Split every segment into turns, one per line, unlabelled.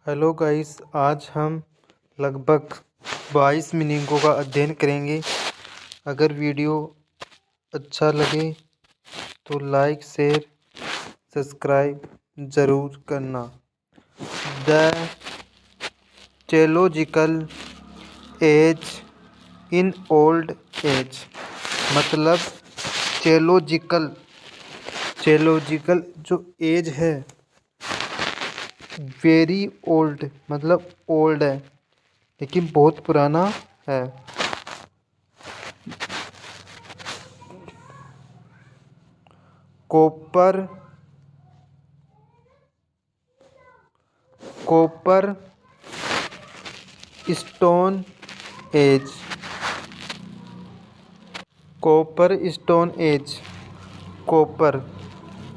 Hello guys, आज हम लगभग 22 मीनिंगों का अध्ययन करेंगे। अगर वीडियो अच्छा लगे तो लाइक शेयर सब्सक्राइब ज़रूर करना। The teleological age in old age मतलब टेलोजिकल जो एज है वेरी ओल्ड मतलब ओल्ड है लेकिन बहुत पुराना है। कॉपर स्टोन एज कॉपर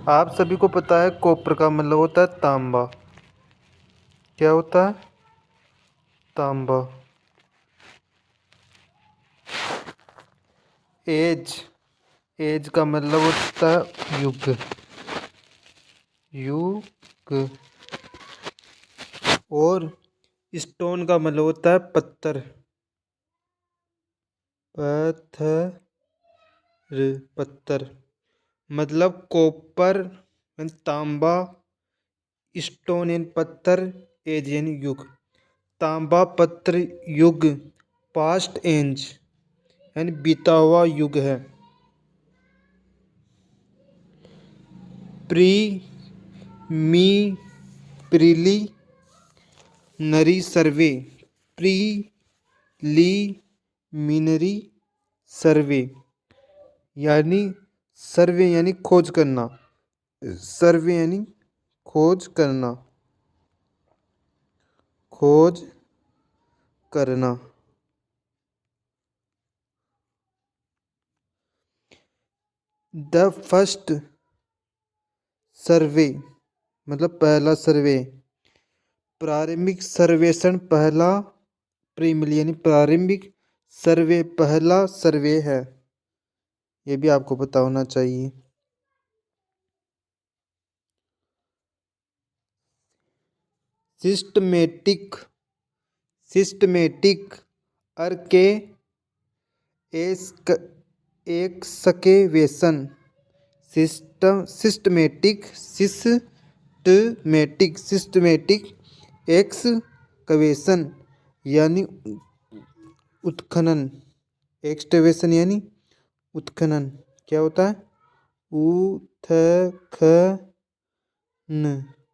आप सभी को पता है कॉपर का मतलब होता है तांबा। क्या होता है? तांबा। एज का मतलब होता है युग। और स्टोन का मतलब होता है पत्थर। पत्थर मतलब कॉपर यानी तांबा, स्टोन यानी पत्थर, एज यानी युग। तांबा पत्थर युग पास्ट एज यानी बीता हुआ युग है। प्री मी प्रीली नरी मिनरी सर्वे यानी खोज करना। सर्वे यानी खोज करना। द फर्स्ट सर्वे मतलब पहला सर्वे। प्रारंभिक सर्वेक्षण पहला प्रीमिल यानी प्रारंभिक सर्वे पहला सर्वे है। ये भी आपको पता होना चाहिए। सिस्टमेटिक अर्के एक्सकेवेशन सिस्टमेटिक एक्सकवेशन यानी उत्खनन। एक्सकवेशन यानी उत्खनन। क्या होता है?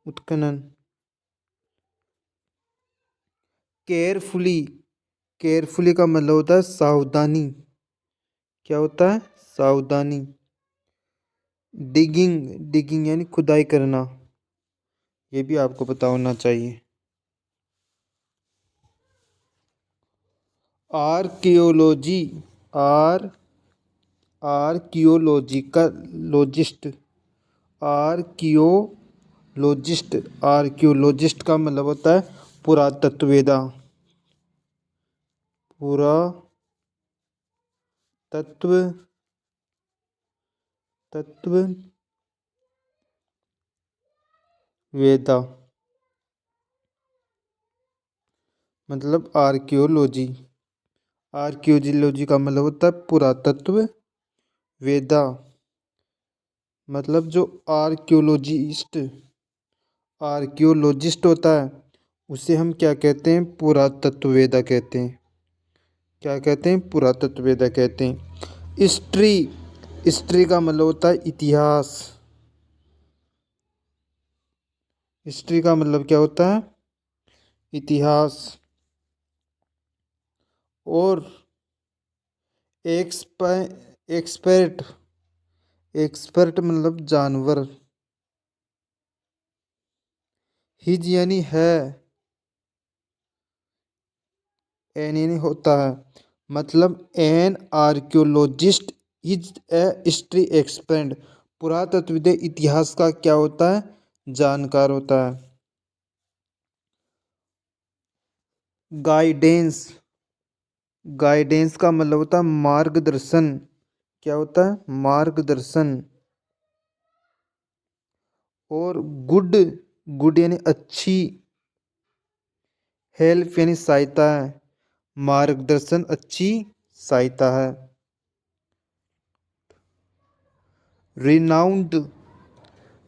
उत्खनन। केयरफुली का मतलब होता है सावधानी। क्या होता है? सावधानी। डिगिंग यानी खुदाई करना। ये भी आपको पता होना चाहिए। आर्कियोलॉजिस्ट का मतलब होता है पुरातत्ववेदा। वेदा मतलब आर्कियोलॉजी का मतलब होता है पुरातत्व वेदा। मतलब जो आर्कियोलॉजिस्ट होता है उसे हम क्या कहते हैं? पुरातत्ववेदा कहते हैं। क्या कहते हैं? पुरातत्ववेदा कहते हैं। हिस्ट्री का मतलब होता है इतिहास। हिस्ट्री का मतलब क्या होता है? इतिहास। और एक्सपर्ट मतलब जानवर। हिज यानी है, एन यानी होता है। मतलब an archaeologist is a history expert. पुरातत्वविद इतिहास का क्या होता है? जानकार होता है। गाइडेंस का मतलब होता है मार्गदर्शन। क्या होता है? मार्गदर्शन। और गुड यानी अच्छी। हेल्प यानी सहायता है, मार्गदर्शन अच्छी सहायता है। रिनाउंड,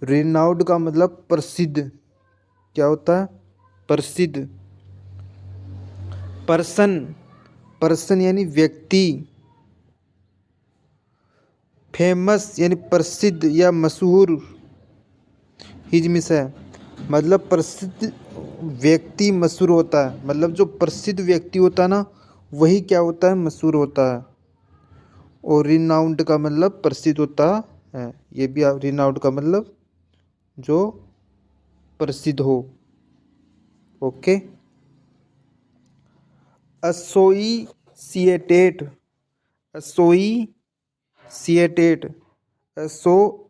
रिनाउंड का मतलब प्रसिद्ध, क्या होता है? प्रसिद्ध। पर्सन, पर्सन यानी व्यक्ति। फेमस यानी प्रसिद्ध या मशहूर। हिजमिस है मतलब प्रसिद्ध व्यक्ति मशहूर होता है, मतलब जो प्रसिद्ध व्यक्ति होता है ना वही क्या होता है? मशहूर होता है। और रिनाउंड का मतलब प्रसिद्ध होता है, ये भी आप रिनाउंड का मतलब जो प्रसिद्ध हो। ओके। एसोसिएटेड, एसोसिएटेड,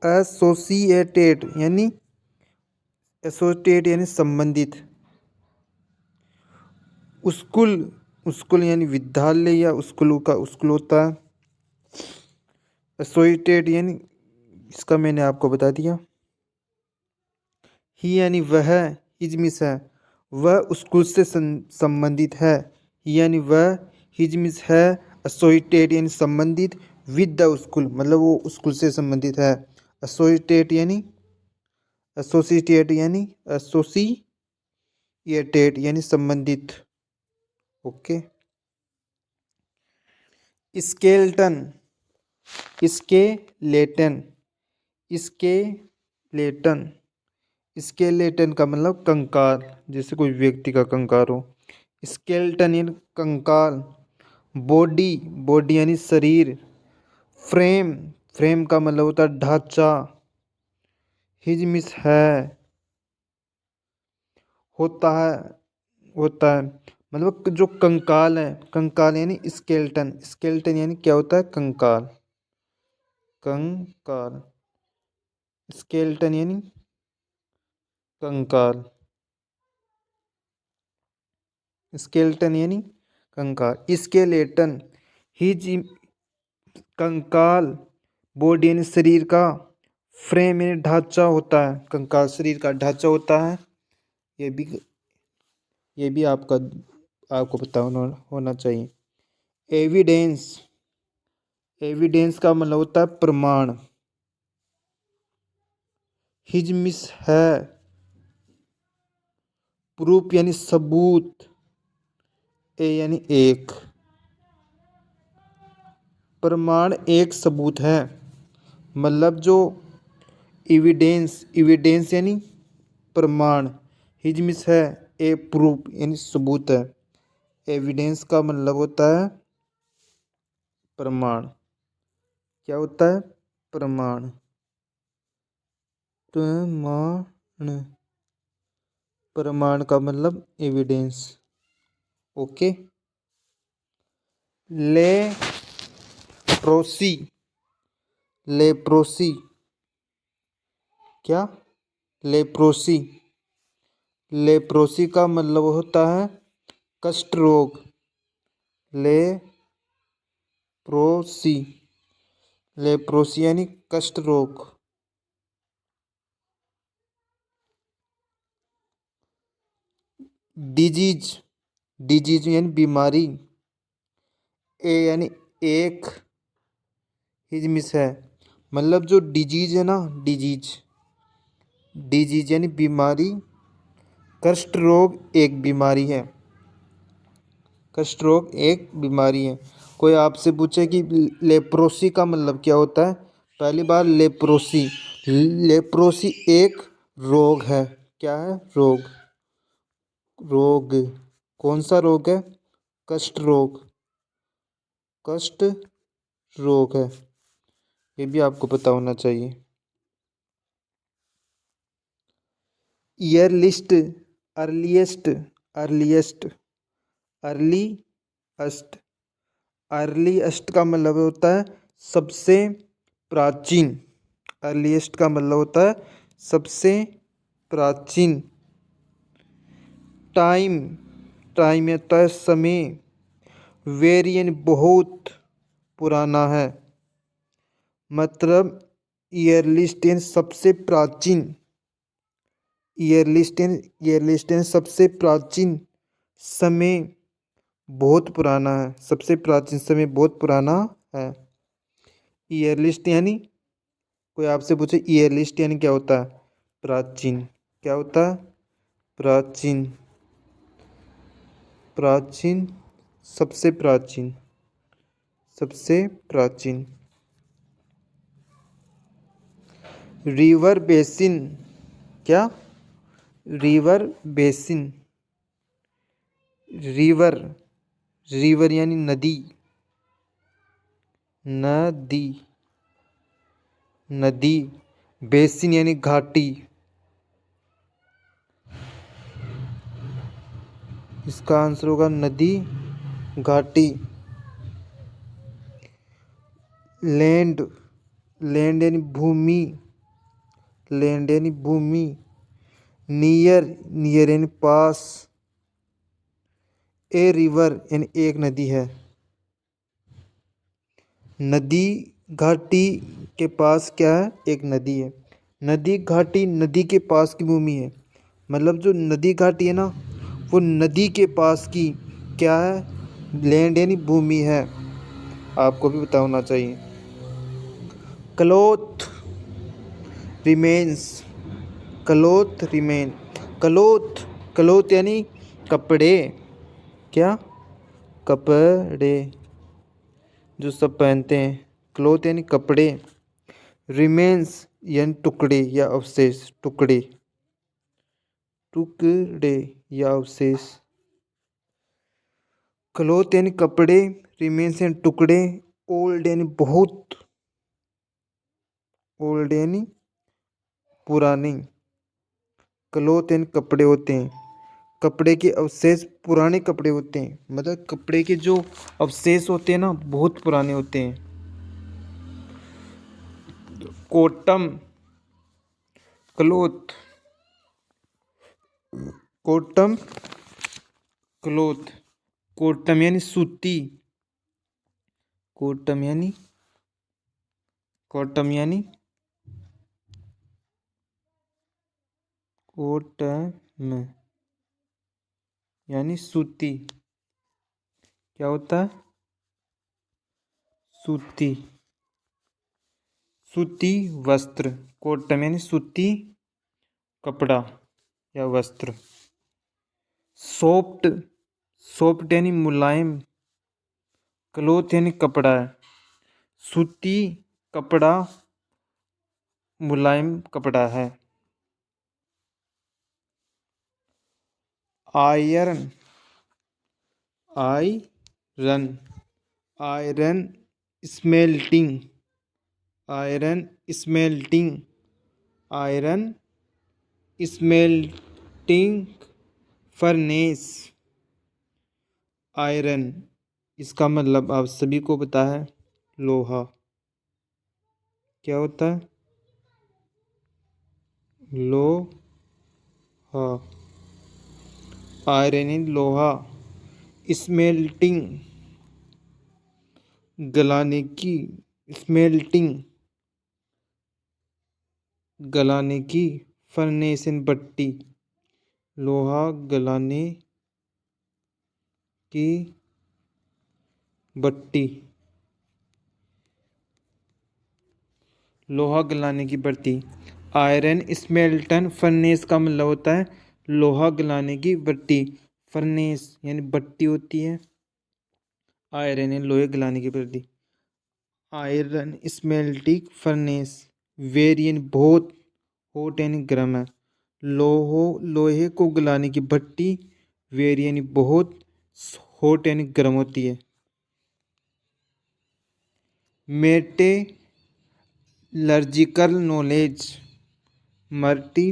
एसोसिएटेड यानी एसोसिएटेड यानी संबंधित। स्कूल, स्कूल यानी विद्यालय या स्कूल का स्कूल होता है। एसोसिएटेड यानी इसका मैंने आपको बता दिया। ही यानी वह, हिजमिस है वह स्कूल से संबंधित है। ही यानी वह, हिजमिस है एसोसिएटेड यानी संबंधित, विद द स्कूल मतलब वो स्कूल से संबंधित है। एसोसिएटेड यानी एसोसिएटेड यानी एसोसिएटेड यानी संबंधित। Okay. Skeleton, skeleton, skeleton, skeleton का मतलब कंकाल, जैसे कोई व्यक्ति का कंकाल हो। स्केलेटन यानी कंकाल। बॉडी, बॉडी यानी शरीर। फ्रेम, फ्रेम का मतलब होता है ढांचा। हिजमिस है, होता है, होता है मतलब जो कंकाल है, कंकाल यानी स्केलेटन। स्केलेटन यानी क्या होता है? कंकाल, कंकाल। स्केलेटन यानी कंकाल, स्केलेटन यानी कंकाल। स्केलेटन, हिज कंकाल। बॉडी यानी शरीर का। फ्रेम यानी ढांचा होता है, कंकाल शरीर का ढांचा होता है। ये भी, ये भी आपको पता होना चाहिए। एविडेंस, एविडेंस का मतलब होता है प्रमाण। हिजमिस है प्रूफ यानी सबूत। ए यानी एक, प्रमाण एक सबूत है, मतलब जो एविडेंस, एविडेंस यानी प्रमाण। हिजमिस है ए प्रूफ यानी सबूत है। एविडेंस का मतलब होता है प्रमाण। क्या होता है? प्रमाण, प्रमाण, प्रमाण का मतलब एविडेंस। ओके। लेप्रोसी, लेप्रोसी, क्या? लेप्रोसी, लेप्रोसी का मतलब होता है कुष्ठ रोग। लेप्रोसी, लेप्रोसी यानी कुष्ठ रोग। डिजीज, डिजीज यानी बीमारी। ए यानी एक, हिजमिस है मतलब जो डिजीज है ना, डिजीज, डिजीज यानी बीमारी। कुष्ठ रोग एक बीमारी है, कुष्ठ रोग एक बीमारी है। कोई आपसे पूछे कि लेप्रोसी का मतलब क्या होता है? पहली बार लेप्रोसी, लेप्रोसी एक रोग है। क्या है? रोग, रोग। कौन सा रोग है? कुष्ठ रोग, कुष्ठ रोग है। ये भी आपको पता होना चाहिए। Year list, earliest, earliest, earliest, earliest का मतलब होता है सबसे प्राचीन। अर्लीस्ट का मतलब होता है सबसे प्राचीन। टाइम, टाइम होता है समय। वेरियन बहुत पुराना है, मतलब ईयरलिस्ट सबसे प्राचीन। ईयरलिस्ट, ईयरलिस्ट सबसे प्राचीन समय बहुत पुराना है, सबसे प्राचीन समय बहुत पुराना है। ईयर लिस्ट यानी कोई आपसे पूछे ईयर लिस्ट यानी क्या होता है? प्राचीन। क्या होता है? प्राचीन। प्राचीन, सबसे प्राचीन, सबसे प्राचीन। River basin. क्या? River basin. रिवर, रिवर यानी नदी, नदी, नदी। बेसिन यानी घाटी। इसका आंसर होगा नदी, घाटी। लैंड, लैंड यानी भूमि, लैंड यानी भूमि। नियर, नियर यानी पास। ए रिवर यानी एक नदी है। नदी घाटी के पास क्या है? एक नदी है। नदी घाटी नदी के पास की भूमि है। मतलब जो नदी घाटी है ना, वो नदी के पास की क्या है? लैंड यानी भूमि है। आपको भी पता होना चाहिए। Cloth remains, cloth remain, cloth, cloth यानी कपड़े। क्या? कपड़े, जो सब पहनते हैं। क्लोथ यानी कपड़े। रिमेन्स यानी टुकड़े या अवशेष, टुकड़े, टुकड़े या अवशेष। क्लोथ यानी कपड़े, रिमेन्स यानी टुकड़े, ओल्ड यानी बहुत, ओल्ड यानी पुरानी। क्लोथ यानी कपड़े होते हैं, कपड़े के अवशेष पुराने कपड़े होते हैं। मतलब कपड़े के जो अवशेष होते हैं ना, बहुत पुराने होते हैं। कोटम, क्लोथ, कोटम, क्लोथ। कोटम यानी सूती, कोटम यानी, कोटम यानी, कोटम यानी सूती। क्या होता है? सूती, सूती वस्त्र। कोटम यानी सूती कपड़ा या वस्त्र। सॉफ्ट, सॉफ्ट यानी मुलायम। क्लोथ यानी कपड़ा है, सूती कपड़ा मुलायम कपड़ा है। Iron, iron, iron smelting, iron smelting, iron smelting furnace. Iron, इसका मतलब आप सभी को पता है, लोहा। क्या होता है? लोहा। आयरन यानी लोहा। स्मेल्टिंग, गलाने की, स्मेल्टिंग गलाने की। फर्नेस यानी भट्टी, लोहा गलाने की भट्टी, लोहा गलाने की भट्टी। आयरन स्मेल्टन फर्नेस का मतलब होता है लोहा गलाने की भट्टी। फर्नेस यानी भट्टी होती है, आयरन यानी लोहे गलाने की भट्टी। Iron smelting furnace. वेरी यानी बहुत, हॉट यानी गर्म है। लोहे को गलाने की भट्टी वेरी यानी बहुत, हॉट यानी गर्म होती है। मेटेलर्जिकल नॉलेज, मल्टी,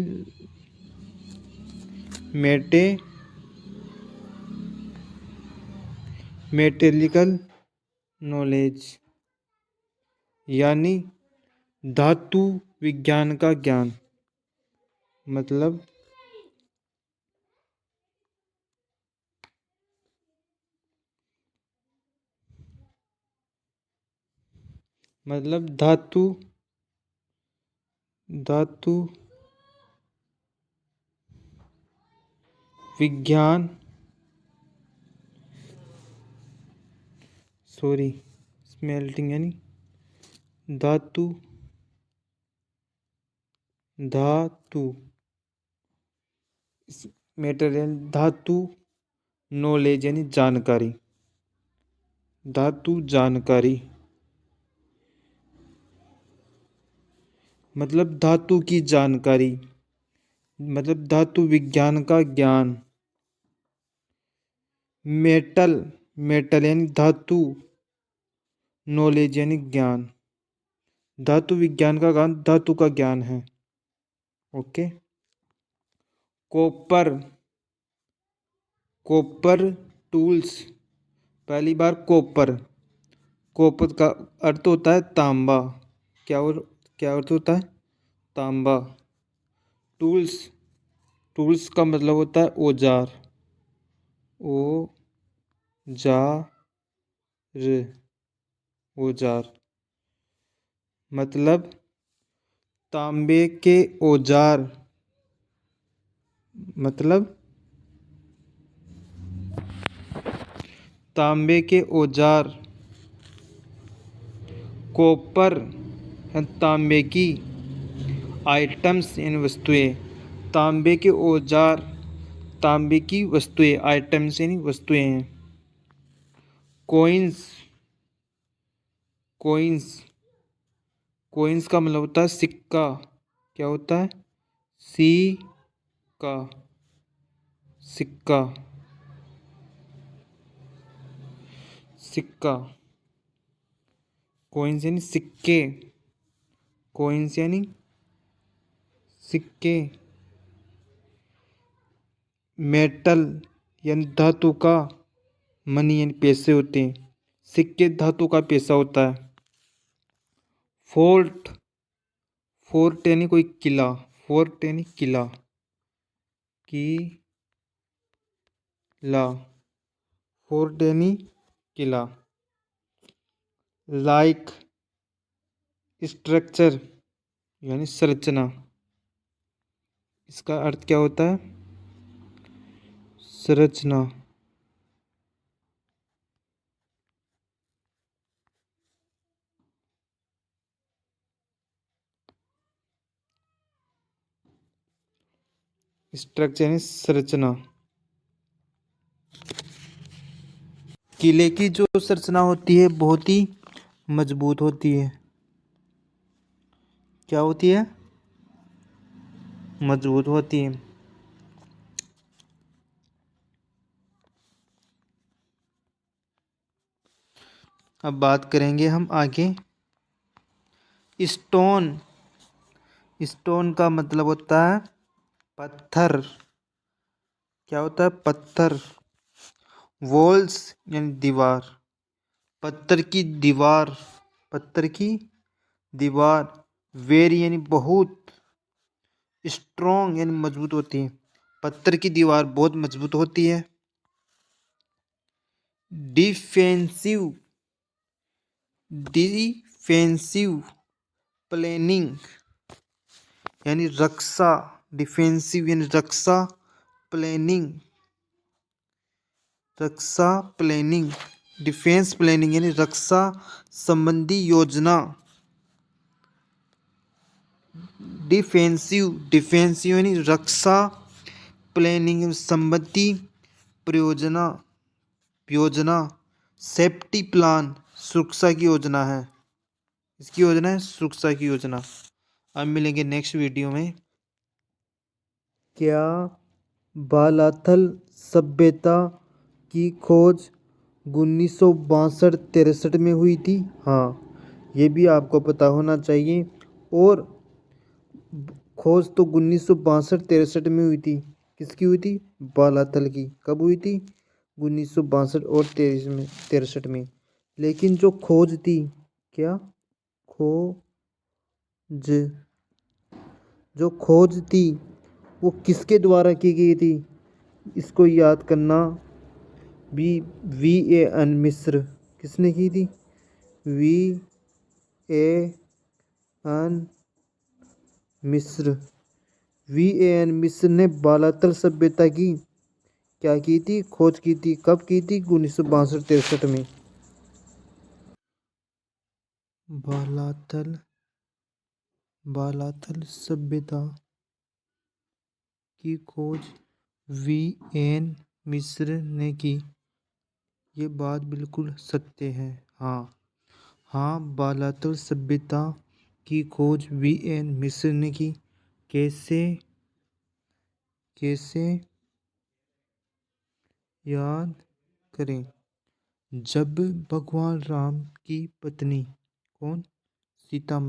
मेटे, मेटेलिकल नॉलेज यानी धातु विज्ञान का ज्ञान। मतलब धातु, धातु विज्ञान सॉरी, स्मेल्टिंग यानी धातु, धातु मेटर यानी धातु, नॉलेज यानी जानकारी, धातु जानकारी मतलब धातु की जानकारी, मतलब धातु विज्ञान का ज्ञान। मेटल, मेटल यानी धातु, नॉलेज यानी ज्ञान, धातु विज्ञान का ज्ञान, धातु का ज्ञान है। ओके। कॉपर, कॉपर टूल्स, पहली बार कॉपर, कॉपर का अर्थ होता है तांबा। क्या अर्थ होता है? तांबा। टूल्स, टूल्स का मतलब होता है औजार, औजार मतलब तांबे के औजार, मतलब तांबे के औजार। कॉपर तांबे की, आइटम्स यानी वस्तुएं, तांबे के औजार, तांबे की वस्तुएं, आइटम्स यानी वस्तुएं हैं। कॉइन्स, कॉइन्स, कॉइन्स का मतलब होता है सिक्का। क्या होता है? सिक्का, सिक्का, सिक्का। कॉइन्स यानी सिक्के, कॉइन्स यानी सिक्के। मेटल यानी धातु का, मनी यानी पैसे होते हैं, सिक्के धातु का पैसा होता है। फोर्ट, फोर्ट यानी कोई किला, फोर्ट यानी किला, किला, फोर्ट यानी किला। लाइक, स्ट्रक्चर यानी संरचना, इसका अर्थ क्या होता है? संरचना। स्ट्रक्चर यानी संरचना। किले की जो संरचना होती है बहुत ही मजबूत होती है। क्या होती है? मजबूत होती है। अब बात करेंगे हम आगे। स्टोन, स्टोन का मतलब होता है पत्थर। क्या होता है? पत्थर। वॉल्स यानी दीवार, पत्थर की दीवार, पत्थर की दीवार। वेरी यानी बहुत, स्ट्रॉन्ग यानी मजबूत होती है, पत्थर की दीवार बहुत मजबूत होती है। डिफेंसिव, डिफेंसिव प्लानिंग यानी रक्षा, डिफेंसिव यानी रक्षा, प्लानिंग, रक्षा प्लानिंग, डिफेंस प्लानिंग यानी रक्षा संबंधी योजना। डिफेंसिव, डिफेंसिव यानी रक्षा, प्लानिंग संबंधी परियोजना, योजना। सेफ्टी प्लान, सुरक्षा की योजना है, इसकी योजना है सुरक्षा की योजना। अब मिलेंगे नेक्स्ट वीडियो में। क्या बालाथल सभ्यता की खोज 1962-63 में हुई थी? हाँ, ये भी आपको पता होना चाहिए। और खोज तो 1962-63 में हुई थी। किसकी हुई थी? बालाथल की। कब हुई थी? 1962 और 63 में। लेकिन जो खोज थी, क्या खोज, जो खोज थी वो किसके द्वारा की गई थी? इसको याद करना। VAN मिश्र। किसने की थी? VAN मिश्र। VAN मिश्र ने बालाथल सभ्यता की क्या की थी? खोज की थी। कब की थी? 1962-63 में। बालाथल बालाथल सभ्यता की खोज वी.एन. मिस्र ने की। ये बात बिल्कुल सत्य है। हाँ, बालाथल सभ्यता की खोज वी.एन. मिस्र ने की। कैसे कैसे याद करें। जब भगवान राम की पत्नी कौन, सीता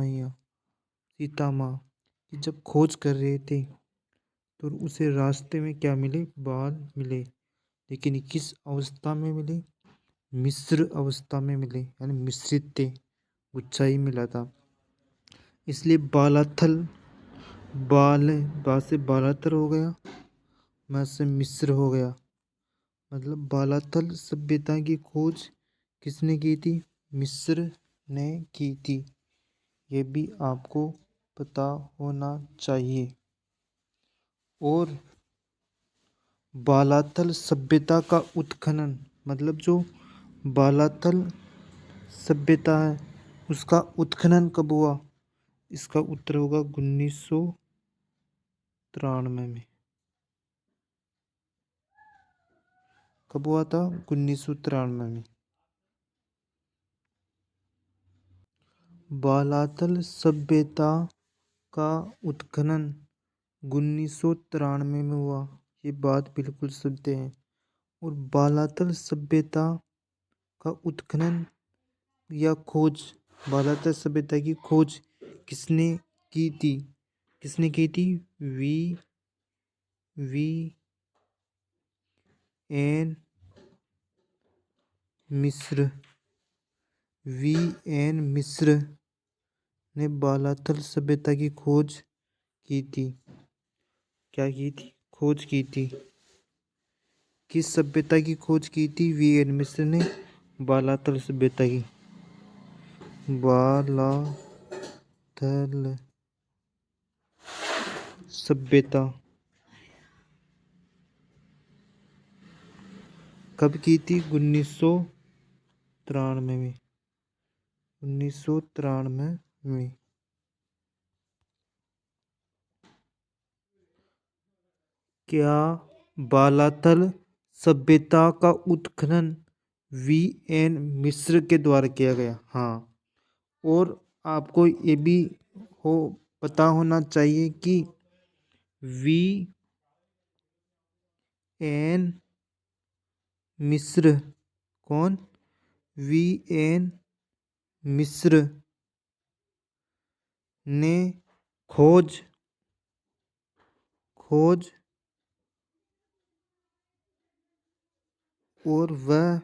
माँ की जब खोज कर रहे थे तो उसे रास्ते में क्या मिले, बाल मिले। लेकिन किस अवस्था में मिले, मिश्र अवस्था में मिले, यानी मिश्रित थे, ऊंचाई मिला था। इसलिए बालाथल बा से बालाथल हो गया, मैं से मिस्र हो गया। मतलब बालाथल सभ्यता की खोज किसने की थी, मिस्र ने की थी। ये भी आपको पता होना चाहिए। और बालाथल सभ्यता का उत्खनन, मतलब जो बालाथल सभ्यता है उसका उत्खनन कब हुआ, इसका उत्तर होगा 1993 में। कब हुआ था, 1993 में। बालाथल सभ्यता का उत्खनन 1993 में हुआ। ये बात बिल्कुल सत्य है। और बालाथल सभ्यता का उत्खनन या खोज, बालाथल सभ्यता की खोज किसने की थी, वी.एन. मिस्र ने बालाथल सभ्यता की खोज की थी। क्या की थी, खोज की थी। किस सभ्यता की खोज की थी, वी.एन. मिस्र ने बालाथल सभ्यता की। बालाथल सभ्यता कब की थी, 1993 में। 1993 में। क्या बालाथल सभ्यता का उत्खनन वी.एन. मिस्र के द्वारा किया गया। हाँ, और आपको ये भी पता होना चाहिए कि वी.एन. मिस्र कौन, वी.एन. मिस्र ने खोज और वह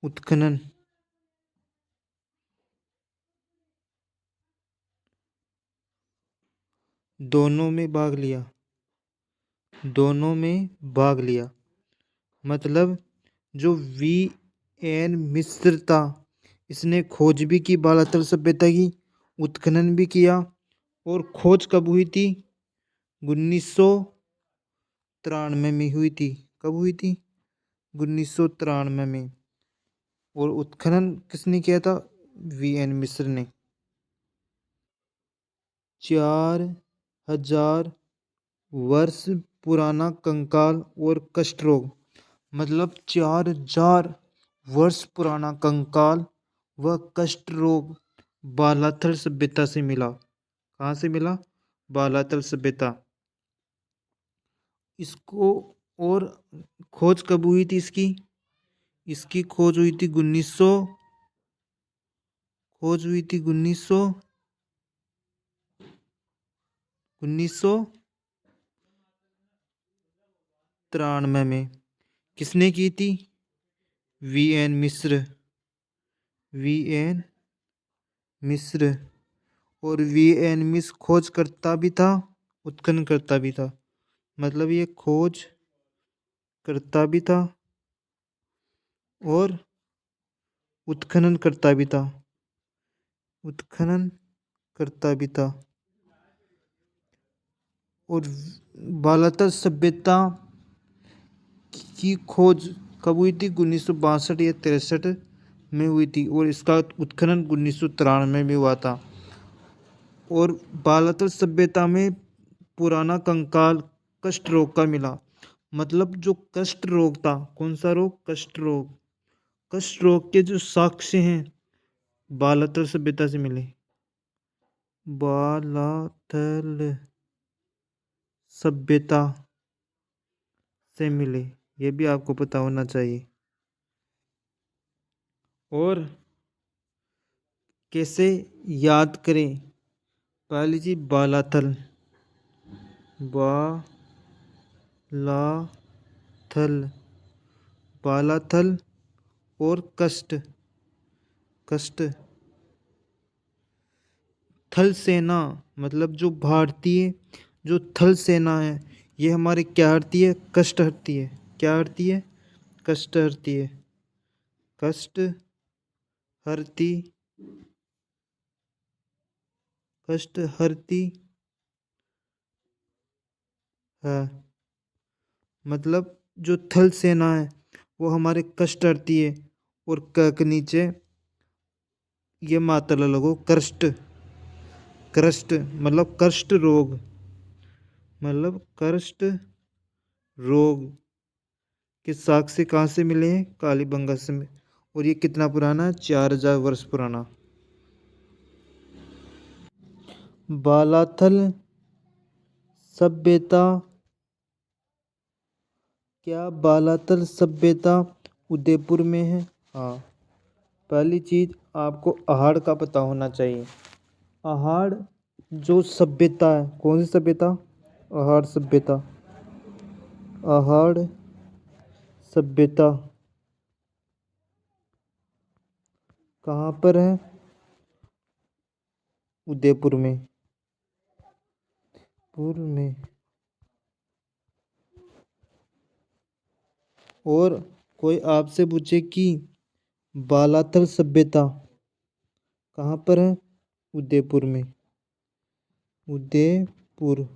उत्खनन दोनों में भाग लिया। मतलब जो वी.एन. मिस्र था, इसने खोज भी की बालाथल सभ्यता की, उत्खनन भी किया। और खोज कब हुई थी, 1993 में हुई थी। कब हुई थी, 1993 में। और उत्खनन किसने किया था, वी.एन. मिस्र ने। 4000 वर्ष पुराना कंकाल और कष्ट रोग, मतलब 4000 वर्ष पुराना कंकाल व कष्ट रोग बालाथल सभ्यता से मिला। कहाँ से मिला, बालाथल सभ्यता। इसको और खोज कब हुई थी इसकी खोज हुई थी 1993 में। किसने की थी, वी.एन. मिस्र। और वी.एन. मिस्र खोज करता भी था, उत्खनन करता भी था। मतलब ये खोज करता भी था और उत्खनन करता भी था। और बालाथल सभ्यता की खोज कब हुई थी, 1962 या 63 में हुई थी और इसका उत्खनन 1993 में हुआ था। और बालातल सभ्यता में पुराना कंकाल कष्ट रोग का मिला। मतलब जो कष्ट रोग था, कौन सा रोग? कष्ट रोग। कष्ट रोग के जो साक्ष्य हैं बालातल सभ्यता से मिले। बालातल सभ्यता से मिले, ये भी आपको पता होना चाहिए। और कैसे याद करें? पहली चीज बालाथल, बालाथल, बालाथल और कष्ट, कष्ट। थल सेना मतलब जो भारतीय जो थल सेना है, ये हमारे क्या हरती है? कष्ट हरती है। क्या हरती है? कष्ट हरती है। कष्ट हरती, कष्ट हरती है। मतलब जो थल सेना है वो हमारे कष्ट हरती है। और क के नीचे ये मात्रा लगो, कृष्ट। कृष्ट मतलब कष्ट रोग, मतलब कष्ट रोग के साक्ष्य कहाँ से मिले हैं? कालीबंगा से। और ये कितना पुराना है? 4000 वर्ष पुराना। बालाथल सभ्यता, क्या बालाथल सभ्यता उदयपुर में है? हाँ। पहली चीज आपको अहाड़ का पता होना चाहिए। अहाड़ जो सभ्यता है, कौन सी सभ्यता? अहाड़ सभ्यता। अहाड़ सभ्यता कहाँ पर है? उदयपुर में। पुर में। और कोई आपसे पूछे कि बालाथल सभ्यता कहाँ पर है? उदयपुर में। उदयपुर,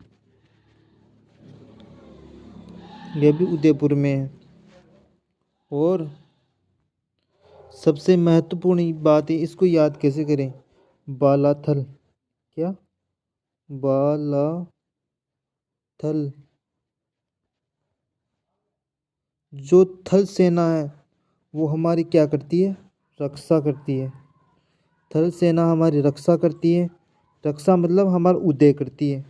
यह भी उदयपुर में है। और सबसे महत्वपूर्ण बात है, इसको याद कैसे करें? बालाथल, क्या? बालाथल, जो थल सेना है वो हमारी क्या करती है? रक्षा करती है। थल सेना हमारी रक्षा करती है। रक्षा मतलब हमारा उदय करती है।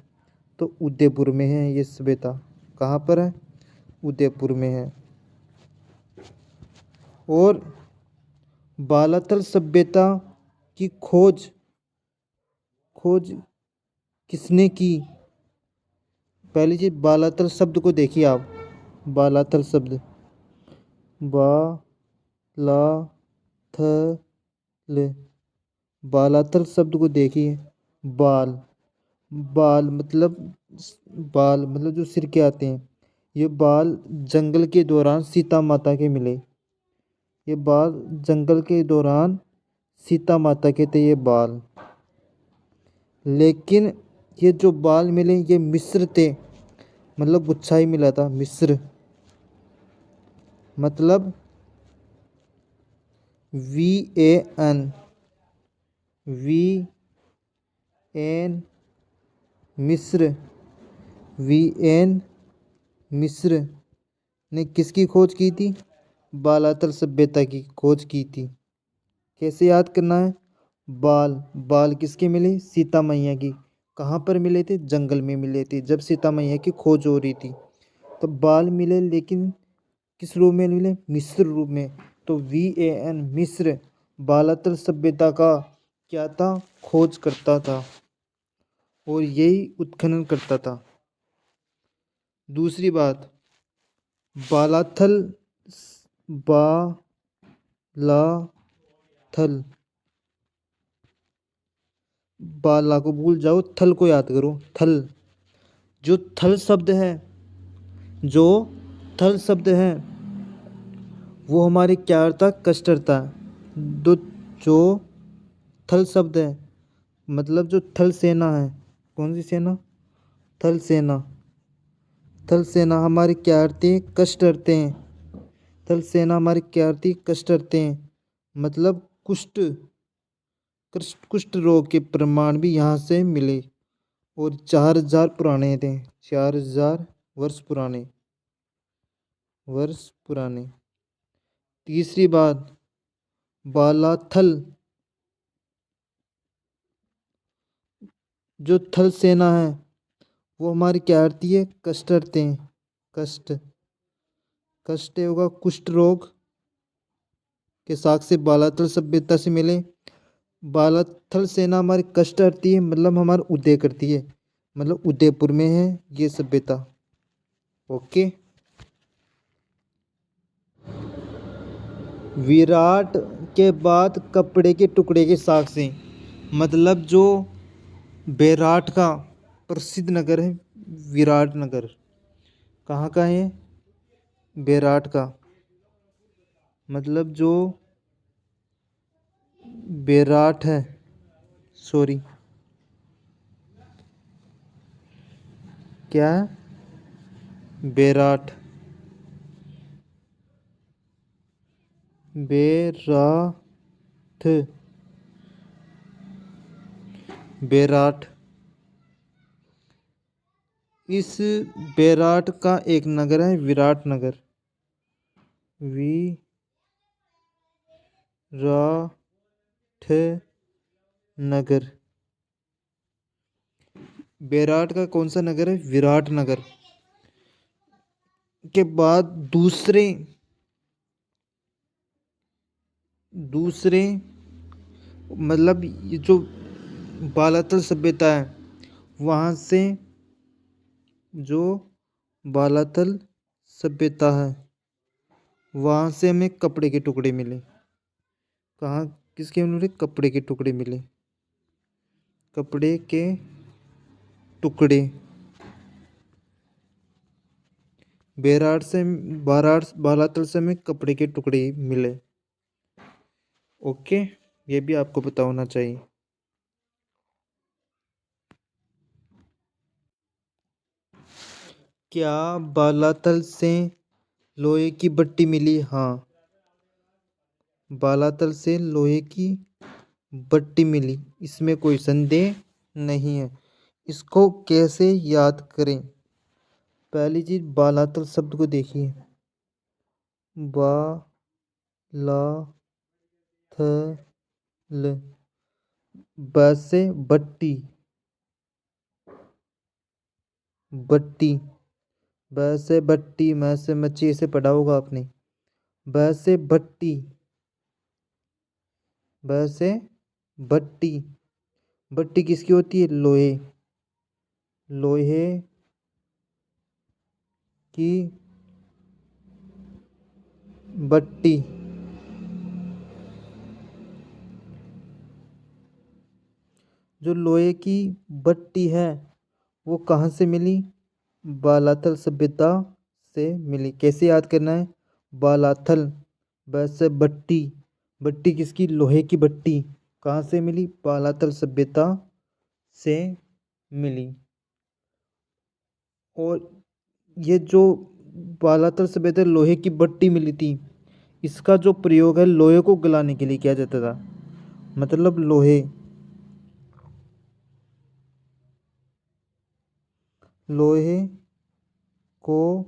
तो उदयपुर में है ये सभ्यता। कहाँ पर है? उदयपुर में है। और बालाथल सभ्यता की खोज, खोज किसने की? पहली चीज बालाथल शब्द को देखिए आप। बालाथल शब्द, बालाथल, बालाथल शब्द को देखिए। बाल, बाल मतलब, बाल मतलब जो सिर के आते हैं, ये बाल जंगल के दौरान सीता माता के मिले। ये बाल जंगल के दौरान सीता माता के थे ये बाल। लेकिन ये जो बाल मिले ये मिस्र थे, मतलब गुच्छा ही मिला था। मिस्र मतलब VAN, VN, मिस्र। VN मिस्र ने किसकी खोज की थी? बालातल सभ्यता की खोज की थी। कैसे याद करना है? बाल, बाल किसके मिले? सीता मैया की। कहाँ पर मिले थे? जंगल में मिले थे जब सीता मैया की खोज हो रही थी। तो बाल मिले, लेकिन किस रूप में मिले? मिस्र रूप में। तो VAN मिस्र बालातल सभ्यता का क्या था? खोज करता था और यही उत्खनन करता था। दूसरी बात, बालाथल, बालाथल, बाला को भूल जाओ, थल को याद करो। थल, जो थल शब्द है, जो थल शब्द है वो हमारे क्या अर्थ था? कष्ट अर्थ था। दो, जो थल शब्द है मतलब जो थल सेना है, कौन सी सेना? थल सेना। थल सेना हमारे क्या अर्थ है? कष्ट अर्थ हैं। थल सेना हमारे क्या अर्थ है? कष्ट अर्थ हैं। मतलब कुष्ठ रोग के प्रमाण भी यहाँ से मिले और 4,000 पुराने थे, 4,000 वर्ष पुराने। तीसरी बात, बालाथल जो थल सेना है वो हमारी क्या करती है, कष्ट हरते हैं। कष्ट होगा कुष्ठ रोग के साक्ष्य बालाथल सभ्यता से मिले। बालाथल सेना हमारी कष्ट हरती है, मतलब हमारा उदय करती है, मतलब उदयपुर में है ये सभ्यता। ओके। विराट के बाद कपड़े के टुकड़े के साक्ष्य, मतलब जो बेराट का प्रसिद्ध नगर है विराट नगर, कहाँ का है, बेराट का, मतलब जो बेराट है, सॉरी क्या है? बेराट, बेराठ, बेराट, इस बेराट का एक नगर है विराट नगर, विराट नगर। बेराट का कौन सा नगर है, विराट नगर। के बाद दूसरे मतलब ये जो बालातल सभ्यता है वहाँ से, जो बालातल सभ्यता है वहाँ से हमें कपड़े के टुकड़े मिले। कहाँ, किसके मिले, कपड़े के टुकड़े मिले, कपड़े के टुकड़े। बालातल से हमें कपड़े के टुकड़े मिले। ओके, ये भी आपको पता होना चाहिए। क्या बालातल से लोहे की भट्टी मिली? हाँ, बालातल से लोहे की भट्टी मिली, इसमें कोई संदेह नहीं है। इसको कैसे याद करें? पहली चीज, बालातल शब्द को देखिए, बालाथल, ब से भट्टी, भट्टी, ब से भट्टी, म से मच्छी, ऐसे पढ़ा होगा आपने। ब से भट्टी, ब से भट्टी, भट्टी किसकी होती है, लोहे, लोहे की भट्टी। जो लोहे की भट्टी है वो कहाँ से मिली, बालाथल सभ्यता से मिली। कैसे याद करना है, बालाथल, वैसे भट्टी, भट्टी किसकी, लोहे की भट्टी, कहाँ से मिली, बालाथल सभ्यता से मिली। और ये जो बालाथल सभ्यता लोहे की भट्टी मिली थी, इसका जो प्रयोग है लोहे को गलाने के लिए किया जाता था, मतलब लोहे को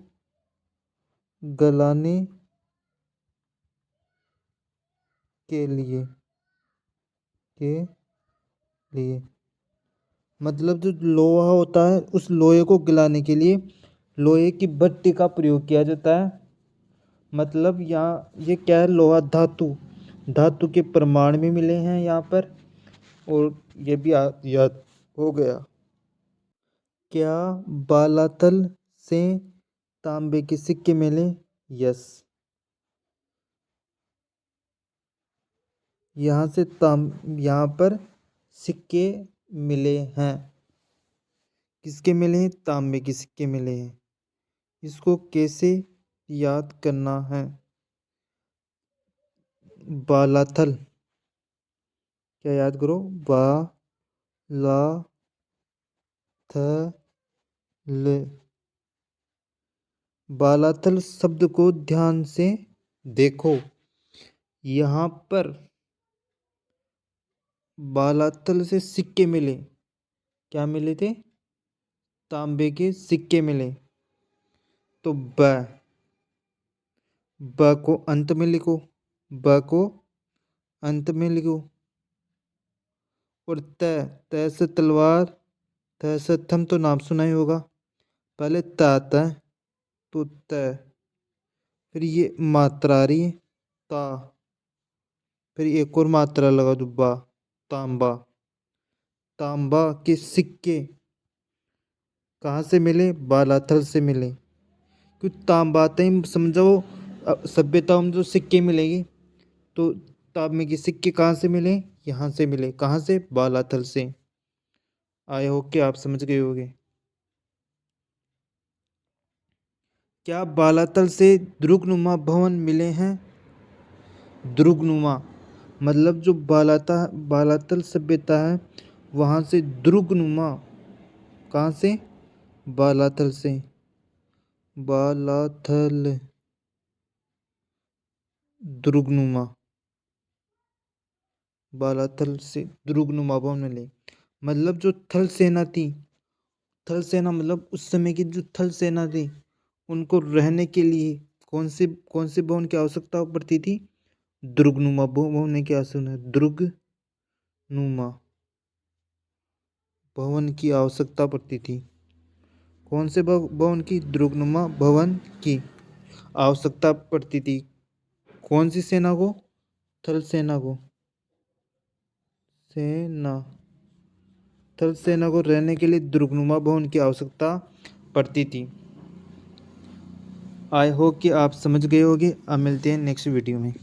गलाने के लिए मतलब जो लोहा होता है उस लोहे को गलाने के लिए लोहे की भट्टी का प्रयोग किया जाता है। मतलब यहाँ ये क्या है, लोहा धातु, धातु के प्रमाण भी मिले हैं यहाँ पर, और ये भी याद हो गया। क्या बालातल से तांबे के सिक्के मिले? यस, यहाँ पर सिक्के मिले हैं। किसके मिले हैं, तांबे के सिक्के मिले हैं। इसको कैसे याद करना है, बालाथल, क्या याद करो, बालाथल, बालाथल शब्द को ध्यान से देखो, यहाँ पर बालातल से सिक्के मिले। क्या मिले थे? तांबे के सिक्के मिले। तो ब को अंत में लिखो, ब को अंत में लिखो। और त से तलवार, त से थम तो नाम सुना ही होगा। पहले त आता है तो त, फिर ये मात्रा आ रही है ता, फिर एक और मात्रा लगा दो बा, तांबा। तांबा के सिक्के कहाँ से मिले? बालाथल से मिले। क्यों? तांबाते ही समझो सभ्यताओं में जो सिक्के मिलेंगे, तो तांबे के सिक्के कहाँ से मिले? यहाँ से मिले। कहाँ से? बालाथल से। आई होप कि आप समझ गए होंगे। क्या बालातल से दुर्गनुमा भवन मिले हैं? दुर्गनुमा मतलब जो बालातल सभ्यता है वहाँ से दुर्गनुमा। कहाँ से? बालातल से। बालाथल दुर्गनुमा, बालाथल से दुर्गनुमा भवन मिले। मतलब जो थल सेना थी, थल सेना मतलब उस समय की जो थल सेना थी, उनको रहने के लिए कौन से भवन की आवश्यकता पड़ती थी? दुर्गनुमा भवन की आवश्यकता, दुर्गनुमा भवन की आवश्यकता पड़ती थी। कौन से भवन की? दुर्गनुमा भवन की आवश्यकता पड़ती थी। कौन सी सेना को? थल सेना को। सेना, थल सेना को रहने के लिए दुर्गनुमा भवन की आवश्यकता पड़ती थी। आई होप कि आप समझ गए होंगे। अब मिलते हैं नेक्स्ट वीडियो में।